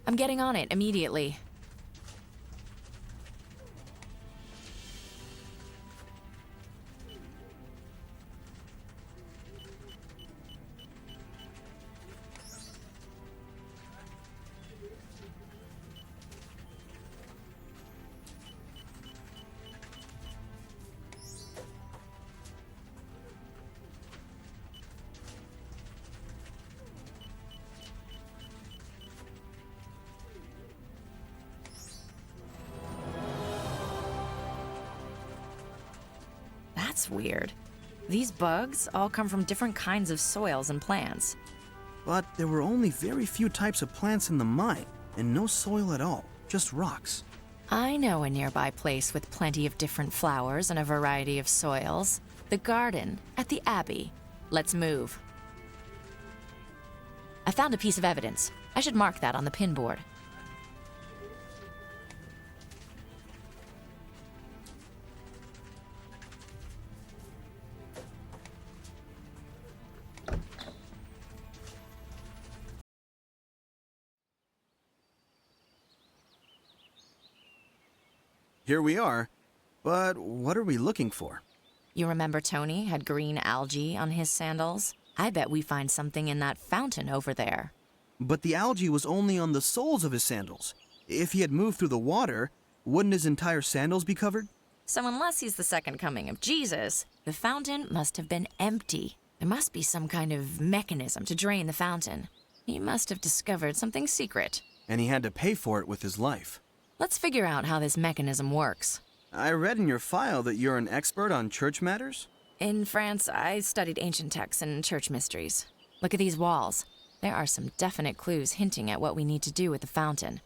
I'm getting on it immediately. That's weird. These bugs all come from different kinds of soils and plants. But there were only very few types of plants in the mine, and no soil at all, just rocks. I know a nearby place with plenty of different flowers and a variety of soils. The garden at the Abbey. Let's move. I found a piece of evidence. I should mark that on the pinboard. Here we are, but what are we looking for? You remember Tony had green algae on his sandals? I bet we find something in that fountain over there. But the algae was only on the soles of his sandals. If he had moved through the water, wouldn't his entire sandals be covered? So unless he's the second coming of Jesus, the fountain must have been empty. There must be some kind of mechanism to drain the fountain. He must have discovered something secret. And he had to pay for it with his life. Let's figure out how this mechanism works. I read in your file that you're an expert on church matters? In France, I studied ancient texts and church mysteries. Look at these walls. There are some definite clues hinting at what we need to do with the fountain.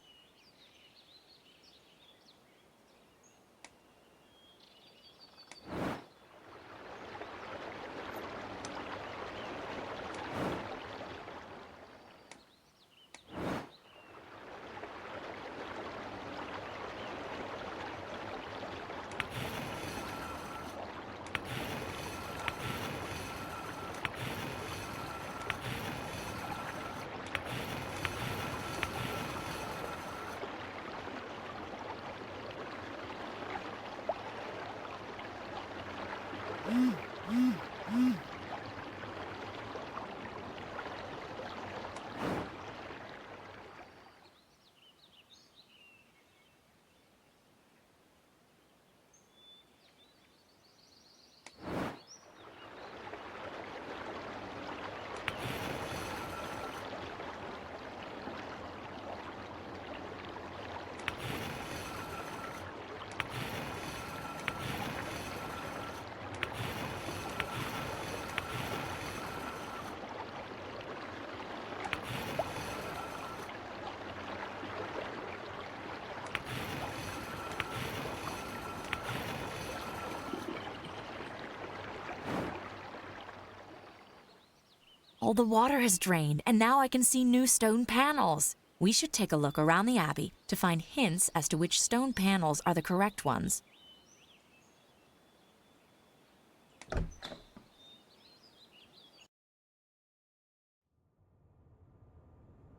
All the water has drained, and now I can see new stone panels. We should take a look around the Abbey to find hints as to which stone panels are the correct ones.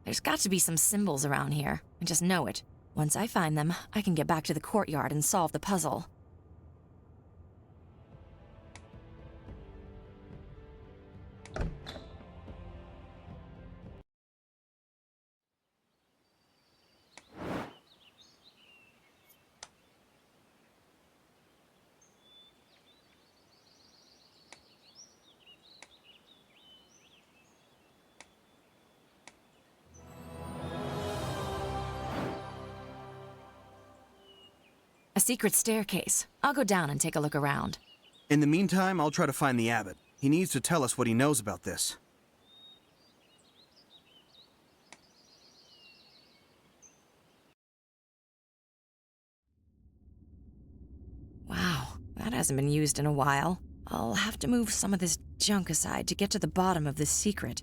There's got to be some symbols around here. I just know it. Once I find them, I can get back to the courtyard and solve the puzzle. A secret staircase. I'll go down and take a look around. In the meantime, I'll try to find the abbot. He needs to tell us what he knows about this. Wow, that hasn't been used in a while. I'll have to move some of this junk aside to get to the bottom of this secret.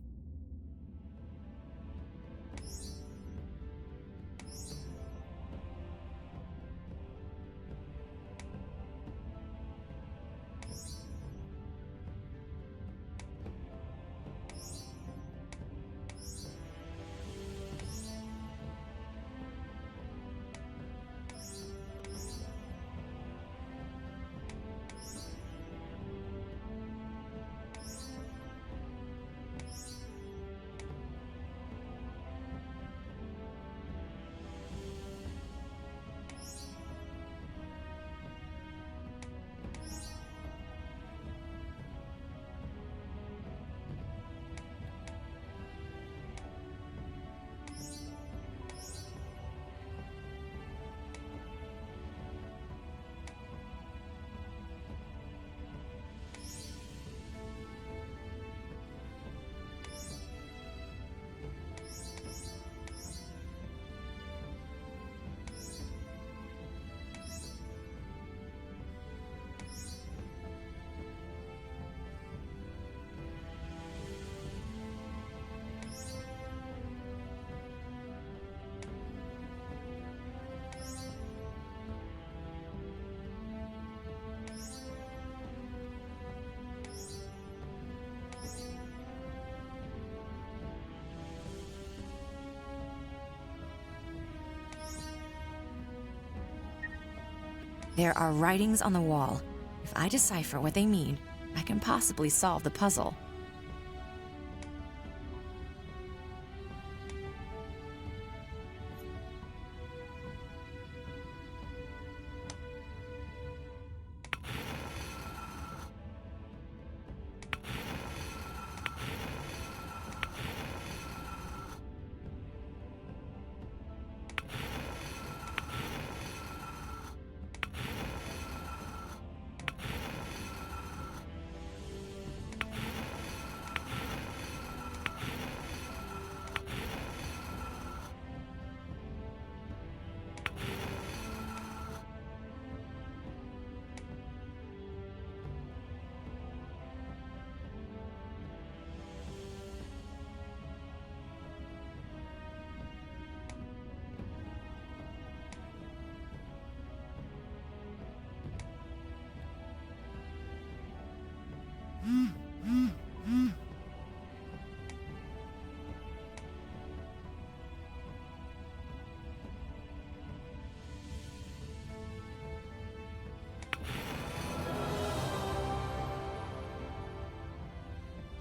There are writings on the wall. If I decipher what they mean, I can possibly solve the puzzle.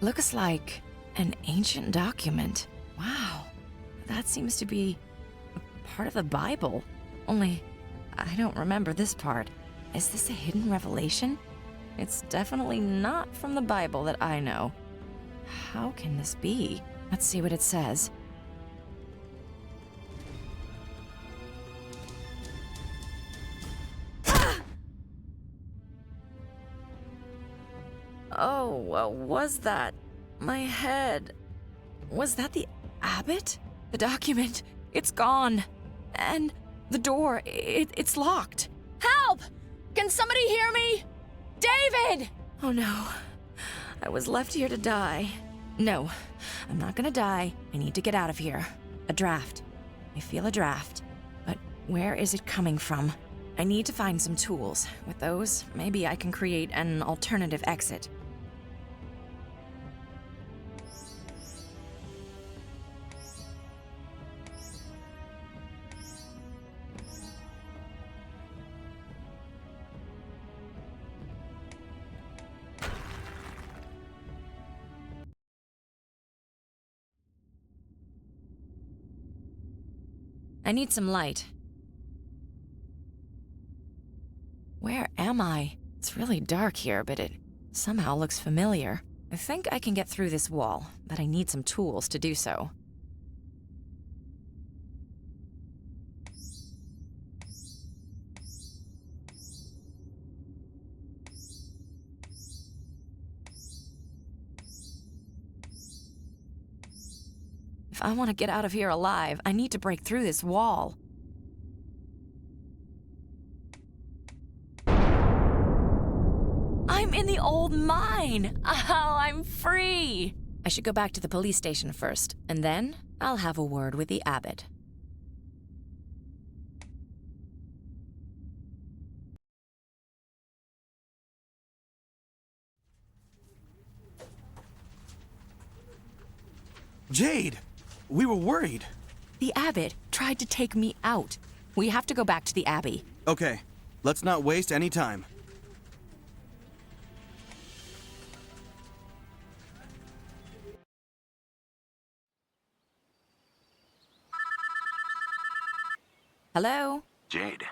Looks like an ancient document. Wow, that seems to be a part of the Bible. Only, I don't remember this part. Is this a hidden revelation? It's definitely not from the Bible that I know. How can this be? Let's see what it says. Oh, what was that? My head. Was that the abbot? The document, it's gone. And the door, it's locked. Help! Can somebody hear me? David! Oh no, I was left here to die. No, I'm not gonna die. I need to get out of here. A draft. I feel a draft. But where is it coming from? I need to find some tools. With those, maybe I can create an alternative exit. I need some light. Where am I? It's really dark here, but it somehow looks familiar. I think I can get through this wall, but I need some tools to do so. If I want to get out of here alive, I need to break through this wall. I'm in the old mine! Oh, I'm free! I should go back to the police station first, and then I'll have a word with the abbot. Jade! We were worried. The abbot tried to take me out. We have to go back to the abbey. Okay, let's not waste any time. Hello? Jade,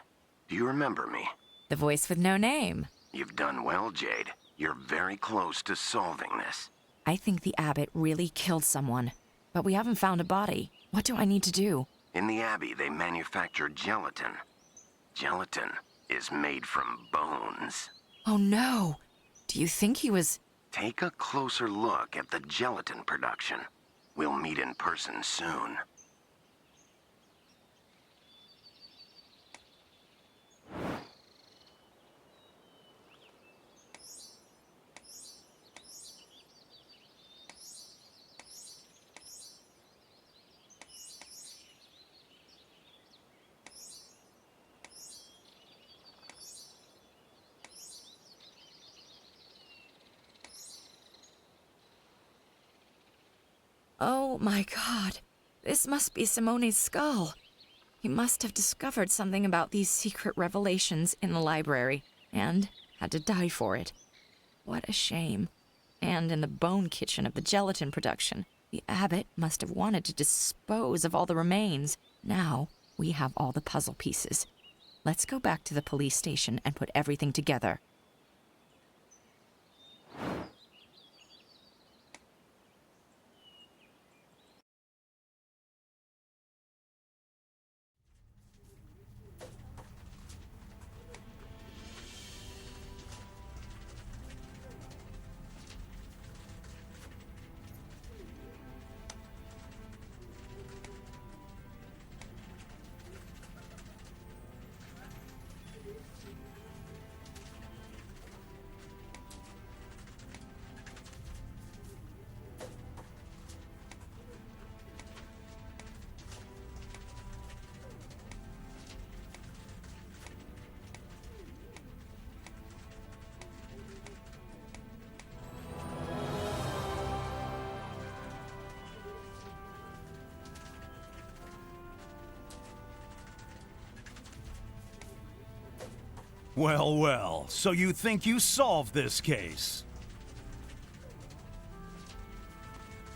do you remember me? The voice with no name. You've done well, Jade. You're very close to solving this. I think the abbot really killed someone, but we haven't found a body. What do I need to do? In the Abbey, they manufacture gelatin. Gelatin is made from bones. Oh no! Do you think he was... Take a closer look at the gelatin production. We'll meet in person soon. Oh my god. This must be Simone's skull. He must have discovered something about these secret revelations in the library and had to die for it. What a shame. And in the bone kitchen of the gelatin production, the abbot must have wanted to dispose of all the remains. Now we have all the puzzle pieces. Let's go back to the police station and put everything together. Well, well, so you think you solved this case?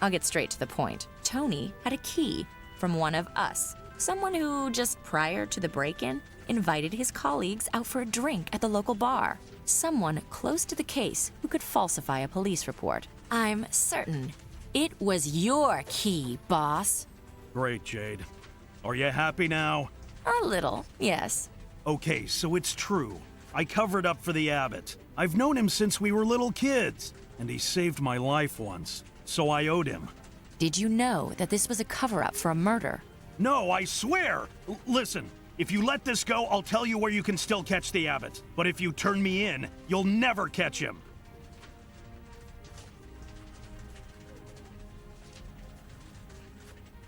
I'll get straight to the point. Tony had a key from one of us. Someone who, just prior to the break-in, invited his colleagues out for a drink at the local bar. Someone close to the case who could falsify a police report. I'm certain it was your key, boss. Great, Jade. Are you happy now? A little, yes. Okay, so it's true. I covered up for the abbot. I've known him since we were little kids, and he saved my life once, so I owed him. Did you know that this was a cover-up for a murder? No, I swear! Listen, if you let this go, I'll tell you where you can still catch the abbot. But if you turn me in, you'll never catch him.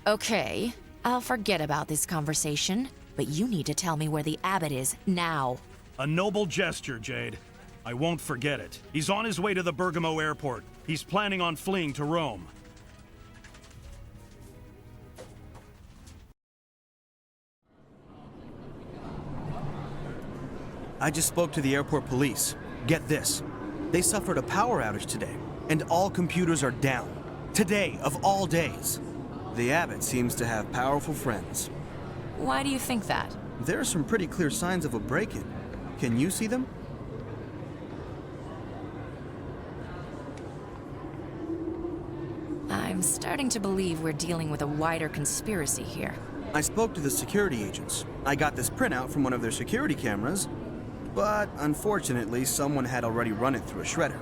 Okay, I'll forget about this conversation, but you need to tell me where the abbot is now. A noble gesture, Jade. I won't forget it. He's on his way to the Bergamo airport. He's planning on fleeing to Rome. I just spoke to the airport police. Get this. They suffered a power outage today, and all computers are down. Today, of all days. The abbot seems to have powerful friends. Why do you think that? There are some pretty clear signs of a break-in. Can you see them? I'm starting to believe we're dealing with a wider conspiracy here. I spoke to the security agents. I got this printout from one of their security cameras, but unfortunately, someone had already run it through a shredder.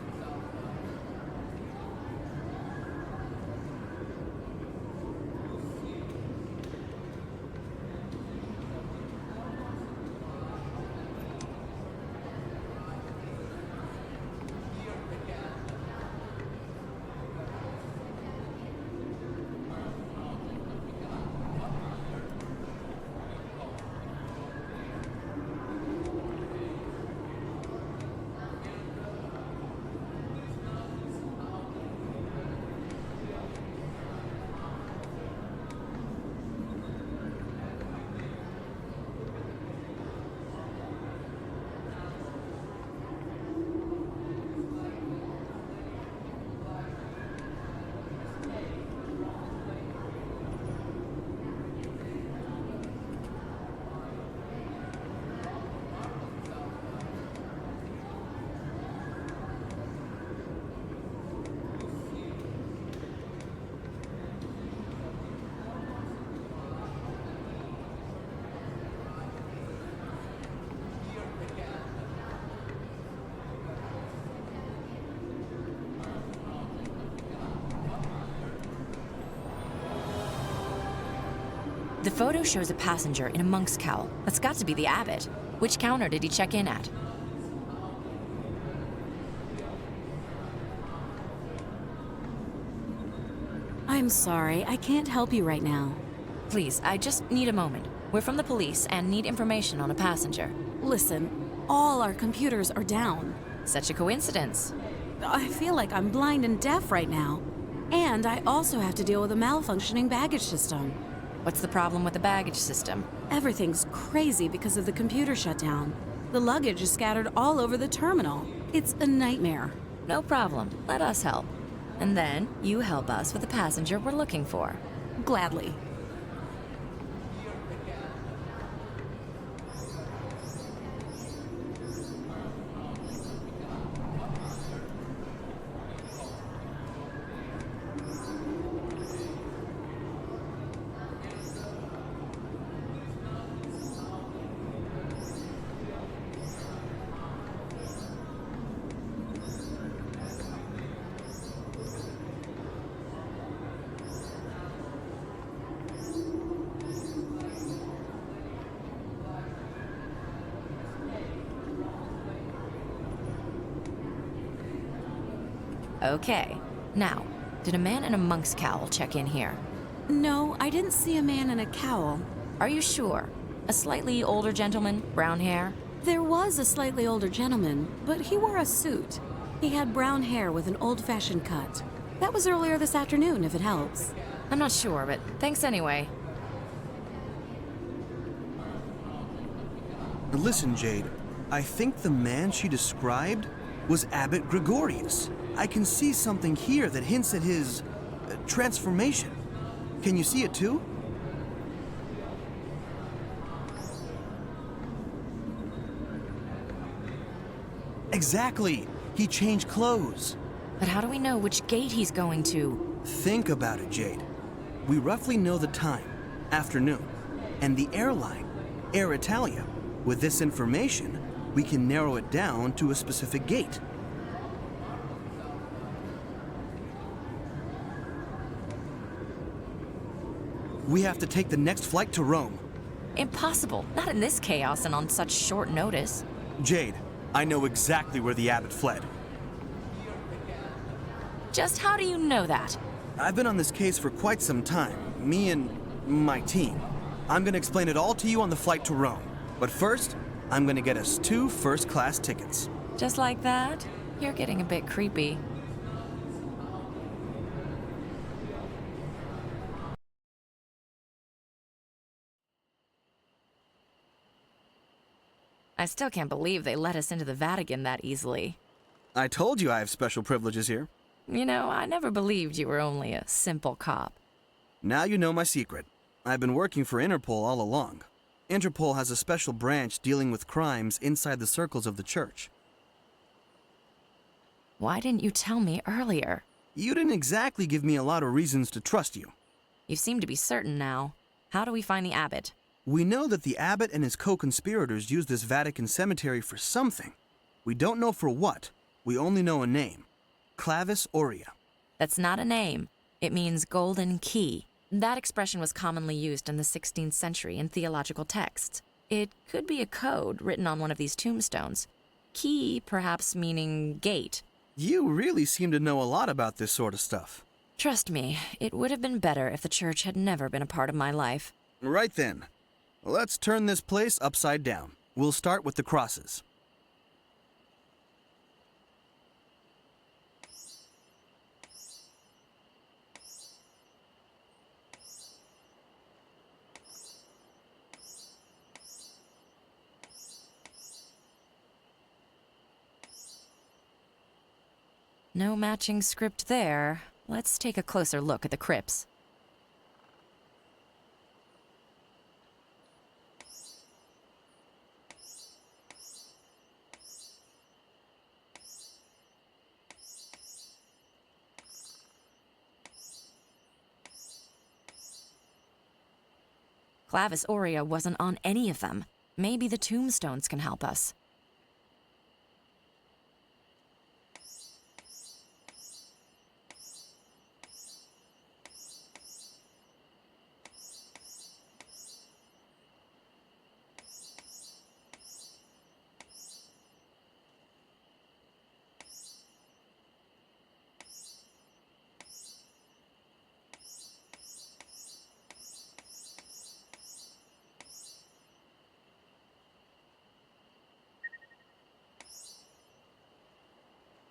The photo shows a passenger in a monk's cowl. That's got to be the abbot. Which counter did he check in at? I'm sorry, I can't help you right now. Please, I just need a moment. We're from the police and need information on a passenger. Listen, all our computers are down. Such a coincidence. I feel like I'm blind and deaf right now. And I also have to deal with a malfunctioning baggage system. What's the problem with the baggage system? Everything's crazy because of the computer shutdown. The luggage is scattered all over the terminal. It's a nightmare. No problem. Let us help. And then you help us with the passenger we're looking for. Gladly. Okay. Now, did a man in a monk's cowl check in here? No, I didn't see a man in a cowl. Are you sure? A slightly older gentleman, brown hair? There was a slightly older gentleman, but he wore a suit. He had brown hair with an old-fashioned cut. That was earlier this afternoon, if it helps. I'm not sure, but thanks anyway. Listen, Jade. I think the man she described was Abbot Gregorius. I can see something here that hints at his transformation. Can you see it too? Exactly. He changed clothes. But how do we know which gate he's going to? Think about it, Jade. We roughly know the time, afternoon, and the airline, Air Italia. With this information, we can narrow it down to a specific gate. We have to take the next flight to Rome. Impossible. Not in this chaos and on such short notice. Jade, I know exactly where the abbot fled. Just how do you know that? I've been on this case for quite some time, me and my team. I'm gonna explain it all to you on the flight to Rome. But first, I'm gonna get us 2 first-class tickets. Just like that? You're getting a bit creepy. I still can't believe they let us into the Vatican that easily. I told you I have special privileges here. You know, I never believed you were only a simple cop. Now you know my secret. I've been working for Interpol all along. Interpol has a special branch dealing with crimes inside the circles of the church. Why didn't you tell me earlier? You didn't exactly give me a lot of reasons to trust you. You seem to be certain now. How do we find the abbot? We know that the abbot and his co-conspirators used this Vatican cemetery for something. We don't know for what. We only know a name. Clavis Aurea. That's not a name. It means golden key. That expression was commonly used in the 16th century in theological texts. It could be a code written on one of these tombstones. Key, perhaps meaning gate. You really seem to know a lot about this sort of stuff. Trust me, it would have been better if the church had never been a part of my life. Right then. Let's turn this place upside down. We'll start with the crosses. No matching script there. Let's take a closer look at the crypts. Clavis Aurea wasn't on any of them. Maybe the tombstones can help us.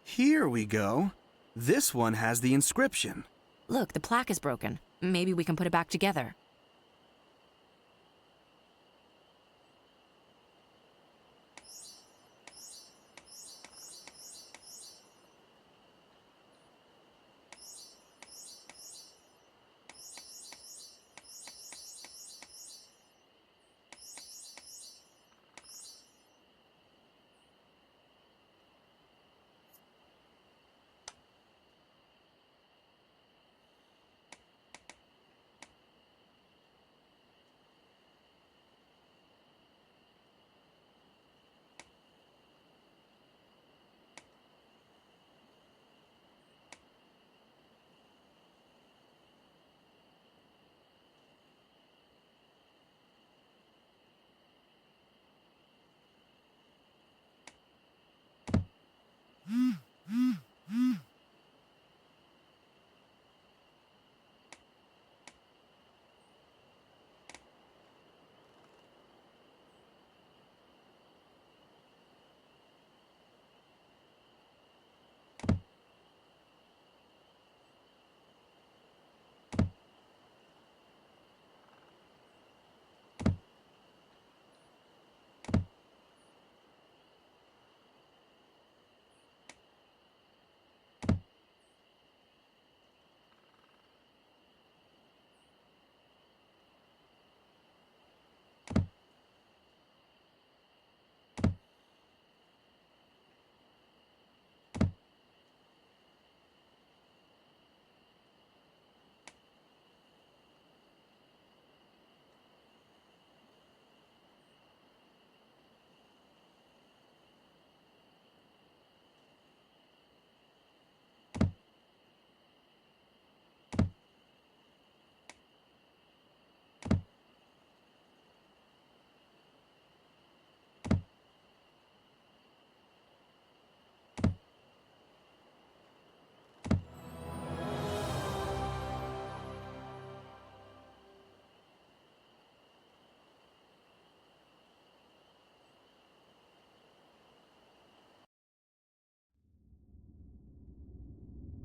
Here we go. This one has the inscription. Look, the plaque is broken. Maybe we can put it back together.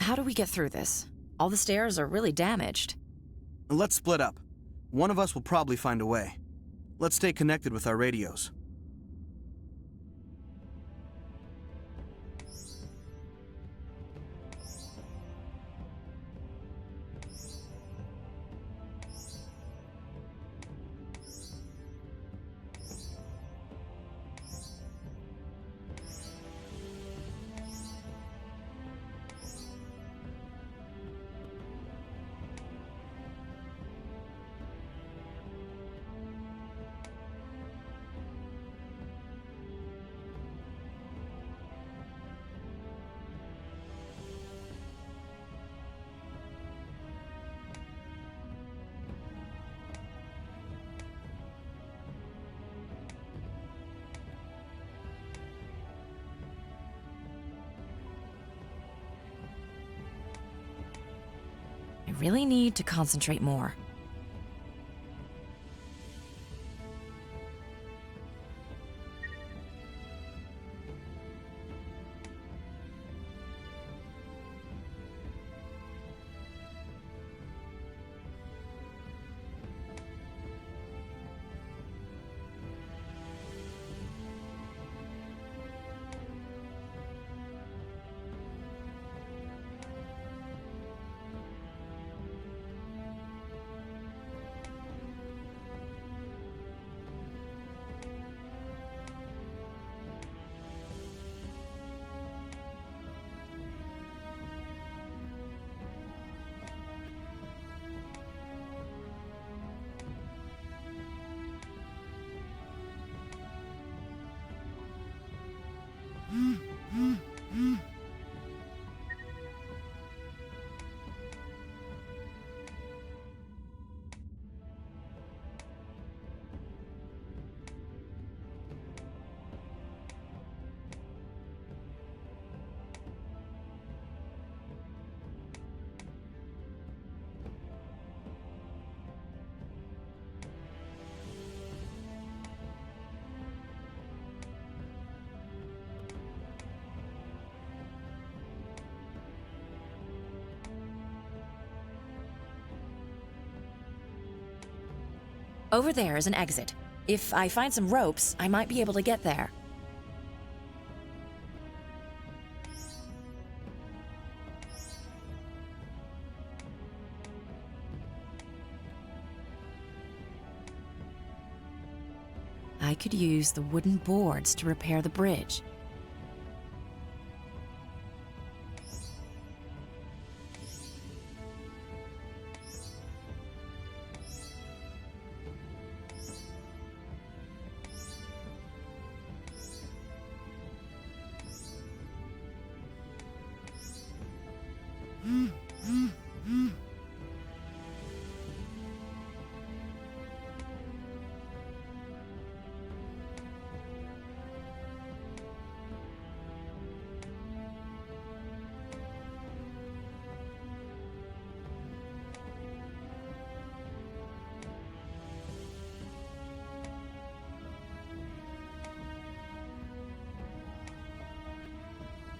How do we get through this? All the stairs are really damaged. Let's split up. One of us will probably find a way. Let's stay connected with our radios. I really need to concentrate more. Over there is an exit. If I find some ropes, I might be able to get there. I could use the wooden boards to repair the bridge.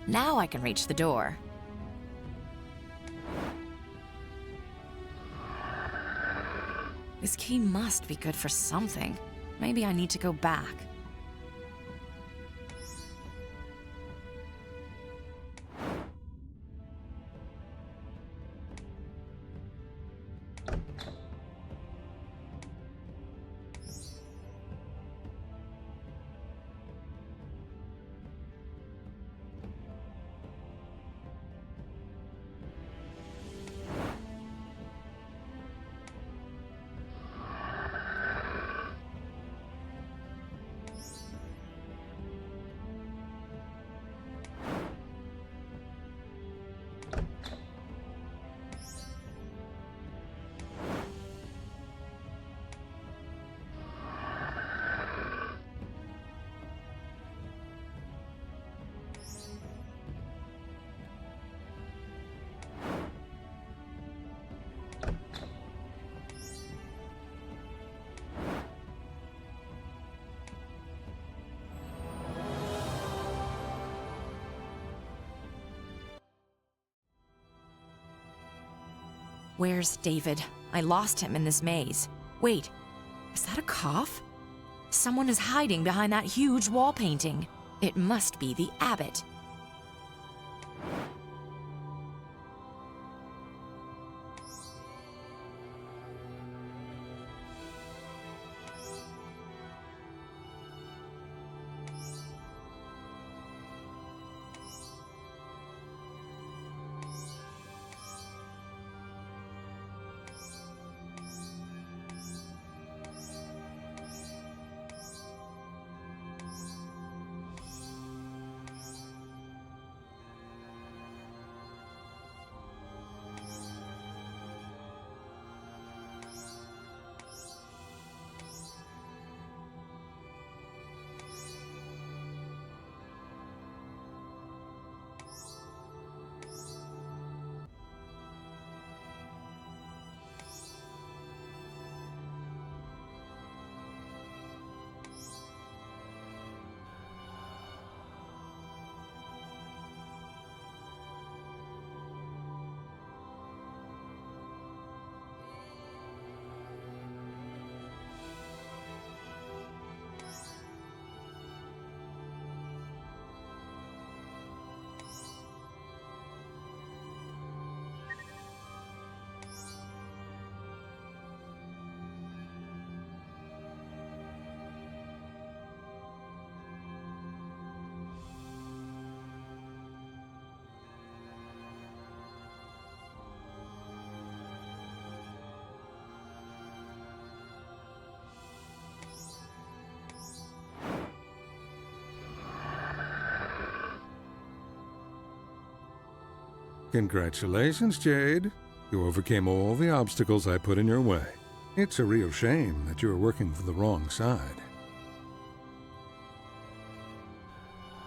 Now I can reach the door. This key must be good for something. Maybe I need to go back. Where's David? I lost him in this maze. Wait, is that a cough? Someone is hiding behind that huge wall painting. It must be the abbot. Congratulations, Jade. You overcame all the obstacles I put in your way. It's a real shame that you were working for the wrong side.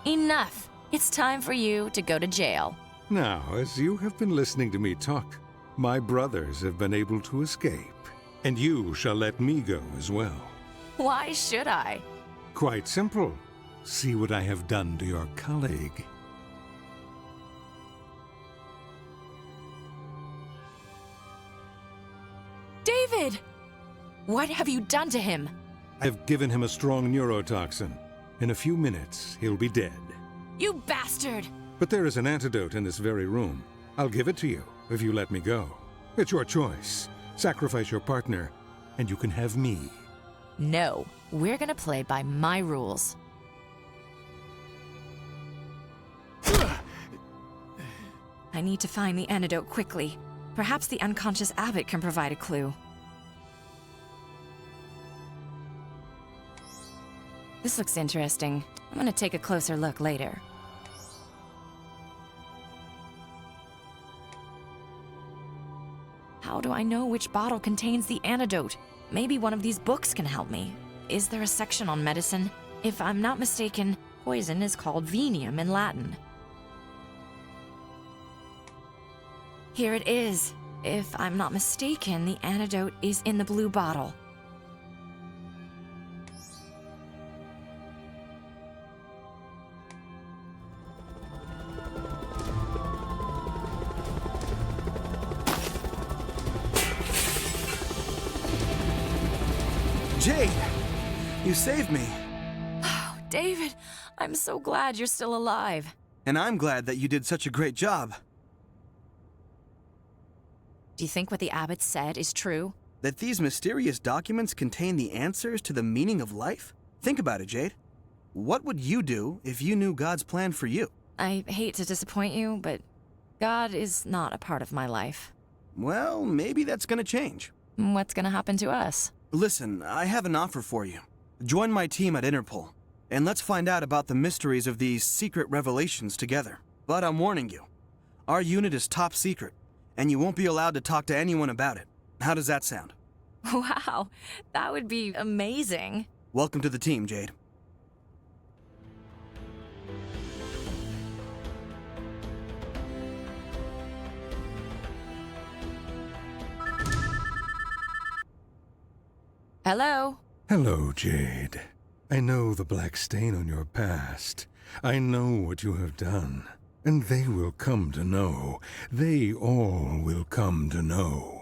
Enough! It's time for you to go to jail. Now, as you have been listening to me talk, my brothers have been able to escape, and you shall let me go as well. Why should I? Quite simple. See what I have done to your colleague. David! What have you done to him? I've given him a strong neurotoxin. In a few minutes, he'll be dead. You bastard! But there is an antidote in this very room. I'll give it to you if you let me go. It's your choice. Sacrifice your partner, and you can have me. No, we're gonna play by my rules. I need to find the antidote quickly. Perhaps the unconscious abbot can provide a clue. This looks interesting. I'm gonna take a closer look later. How do I know which bottle contains the antidote? Maybe one of these books can help me. Is there a section on medicine? If I'm not mistaken, poison is called venium in Latin. Here it is. If I'm not mistaken, the antidote is in the blue bottle. Jade! You saved me. Oh, David, I'm so glad you're still alive. And I'm glad that you did such a great job. Do you think what the abbot said is true? That these mysterious documents contain the answers to the meaning of life? Think about it, Jade. What would you do if you knew God's plan for you? I hate to disappoint you, but God is not a part of my life. Well, maybe that's gonna change. What's gonna happen to us? Listen, I have an offer for you. Join my team at Interpol, and let's find out about the mysteries of these secret revelations together. But I'm warning you, our unit is top secret, and you won't be allowed to talk to anyone about it. How does that sound? Wow, that would be amazing. Welcome to the team, Jade. Hello? Hello, Jade. I know the black stain on your past. I know what you have done. And they will come to know. They all will come to know.